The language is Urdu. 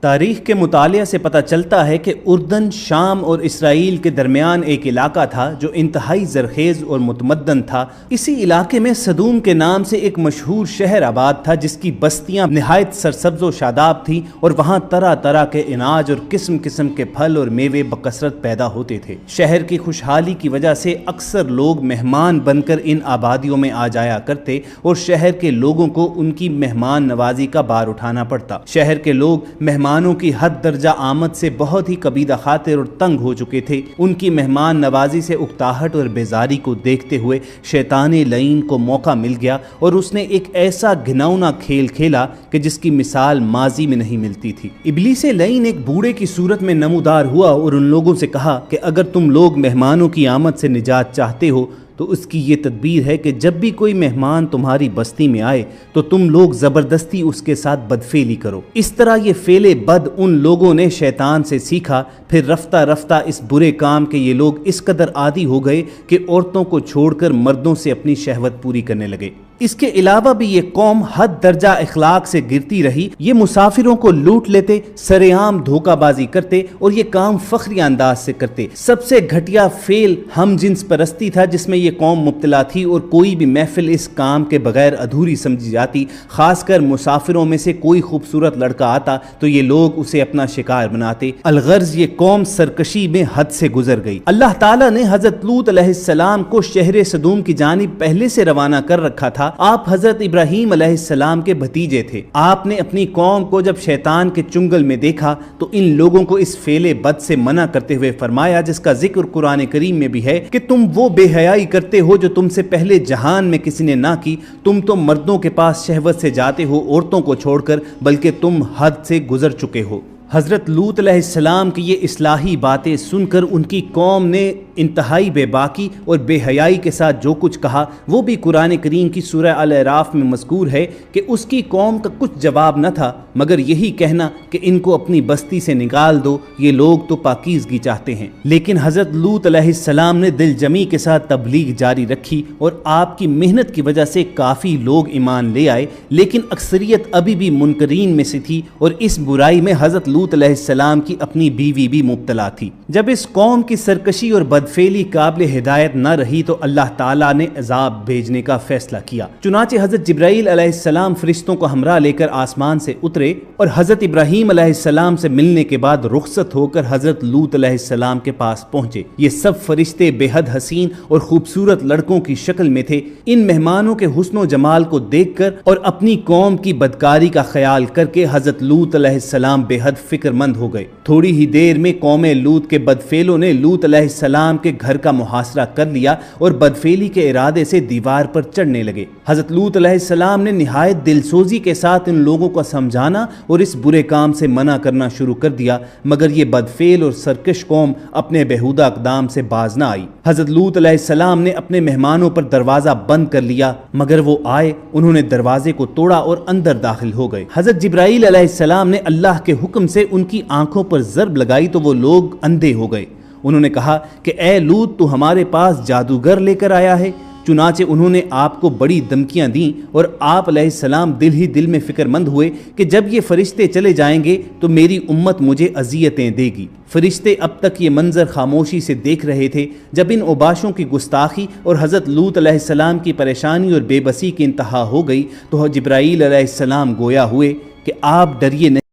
تاریخ کے مطالعے سے پتہ چلتا ہے کہ اردن، شام اور اسرائیل کے درمیان ایک علاقہ تھا جو انتہائی زرخیز اور متمدن تھا۔ اسی علاقے میں صدوم کے نام سے ایک مشہور شہر آباد تھا جس کی بستیاں نہایت سرسبز و شاداب تھیں اور وہاں طرح طرح کے اناج اور قسم قسم کے پھل اور میوے بکثرت پیدا ہوتے تھے۔ شہر کی خوشحالی کی وجہ سے اکثر لوگ مہمان بن کر ان آبادیوں میں آ جایا کرتے اور شہر کے لوگوں کو ان کی مہمان نوازی کا بار اٹھانا پڑتا۔ شہر کے لوگ مہمانوں کی حد درجہ آمد سے بہت ہی کبیدہ خاطر اور تنگ ہو چکے تھے۔ ان کی مہمان نوازی سے اکتاہٹ اور بیزاری کو دیکھتے ہوئے شیطان لعین کو موقع مل گیا اور اس نے ایک ایسا گھناؤنا کھیل کھیلا کہ جس کی مثال ماضی میں نہیں ملتی تھی۔ ابلیس لعین ایک بوڑھے کی صورت میں نمودار ہوا اور ان لوگوں سے کہا کہ اگر تم لوگ مہمانوں کی آمد سے نجات چاہتے ہو تو اس کی یہ تدبیر ہے کہ جب بھی کوئی مہمان تمہاری بستی میں آئے تو تم لوگ زبردستی اس کے ساتھ بدفعلی کرو۔ اس طرح یہ فعل بد ان لوگوں نے شیطان سے سیکھا، پھر رفتہ رفتہ اس برے کام کے یہ لوگ اس قدر عادی ہو گئے کہ عورتوں کو چھوڑ کر مردوں سے اپنی شہوت پوری کرنے لگے۔ اس کے علاوہ بھی یہ قوم حد درجہ اخلاق سے گرتی رہی۔ یہ مسافروں کو لوٹ لیتے، سرعام دھوکہ بازی کرتے اور یہ کام فخری انداز سے کرتے۔ سب سے گھٹیا فعل ہم جنس پرستی تھا جس میں یہ قوم مبتلا تھی اور کوئی بھی محفل اس کام کے بغیر ادھوری سمجھی جاتی۔ خاص کر مسافروں میں سے کوئی خوبصورت لڑکا آتا تو یہ لوگ اسے اپنا شکار بناتے۔ الغرض یہ قوم سرکشی میں حد سے گزر گئی۔ اللہ تعالیٰ نے حضرت لوط علیہ السلام کو شہر صدوم کی جانب پہلے سے روانہ کر رکھا تھا۔ آپ حضرت ابراہیم علیہ السلام کے بھتیجے تھے۔ آپ نے اپنی قوم کو جب شیطان کے چنگل میں دیکھا تو ان لوگوں کو اس فعل بد سے منع کرتے ہوئے فرمایا جس کا ذکر قرآن کریم میں بھی ہے کہ تم وہ بے حیائی کرتے ہو جو تم سے پہلے جہان میں کسی نے نہ کی۔ تم تو مردوں کے پاس شہوت سے جاتے ہو عورتوں کو چھوڑ کر، بلکہ تم حد سے گزر چکے ہو۔ حضرت لوط علیہ السلام کی یہ اصلاحی باتیں سن کر ان کی قوم نے انتہائی بے باکی اور بے حیائی کے ساتھ جو کچھ کہا وہ بھی قرآن کریم کی سورہ الاعراف میں مذکور ہے کہ اس کی قوم کا کچھ جواب نہ تھا مگر یہی کہنا کہ ان کو اپنی بستی سے نکال دو، یہ لوگ تو پاکیزگی چاہتے ہیں۔ لیکن حضرت لوط علیہ السلام نے دل جمی کے ساتھ تبلیغ جاری رکھی اور آپ کی محنت کی وجہ سے کافی لوگ ایمان لے آئے، لیکن اکثریت ابھی بھی منکرین میں سے تھی اور اس برائی میں حضرت لوط علیہ السلام کی اپنی بیوی بھی مبتلا تھی۔ جب اس قوم کی سرکشی اور بدفعلی قابل ہدایت نہ رہی تو اللہ تعالیٰ نے عذاب بھیجنے کا فیصلہ کیا۔ چنانچہ حضرت جبرائیل علیہ السلام فرشتوں کو ہمراہ لے کر آسمان سے اترے اور حضرت ابراہیم علیہ السلام سے ملنے کے بعد رخصت ہو کر حضرت لوط علیہ السلام کے پاس پہنچے۔ یہ سب فرشتے بے حد حسین اور خوبصورت لڑکوں کی شکل میں تھے۔ ان مہمانوں کے حسن و جمال کو دیکھ کر اور اپنی قوم کی بدکاری کا خیال کر کے حضرت لوط علیہ السلام بے حد فکر مند ہو گئے۔ تھوڑی ہی دیر میں قوم لوط کے بدفعلوں نے لوط علیہ السلام کے گھر کا محاصرہ کر لیا اور بدفعلی کے ارادے سے دیوار پر چڑھنے لگے۔ حضرت لوط علیہ السلام نے نہایت دلسوزی کے ساتھ ان لوگوں کو سمجھانا اور اس برے کام سے منع کرنا شروع کر دیا مگر یہ بدفعل اور سرکش قوم اپنے بیہودہ اقدام سے باز نہ آئی۔ حضرت لوط علیہ السلام نے اپنے مہمانوں پر دروازہ بند کر لیا مگر وہ آئے، انہوں نے دروازے کو توڑا اور اندر داخل ہو گئے۔ حضرت جبرائیل علیہ السلام نے اللہ کے حکم سے ان کی آنکھوں پر ضرب لگائی تو وہ لوگ اندھے ہو گئے۔ انہوں نے کہا کہ اے لوط تو ہمارے پاس جادوگر لے کر آیا ہے۔ چنانچہ انہوں نے آپ کو بڑی دھمکیاں دیں اور آپ علیہ السلام دل ہی دل میں فکر مند ہوئے کہ جب یہ فرشتے چلے جائیں گے تو میری امت مجھے اذیتیں دے گی۔ فرشتے اب تک یہ منظر خاموشی سے دیکھ رہے تھے۔ جب ان اوباشوں کی گستاخی اور حضرت لوط علیہ السلام کی پریشانی اور بے بسی کی انتہا ہو گئی تو جبرائیل علیہ السلام گویا ہوئے کہ آپ ڈریے نہیں۔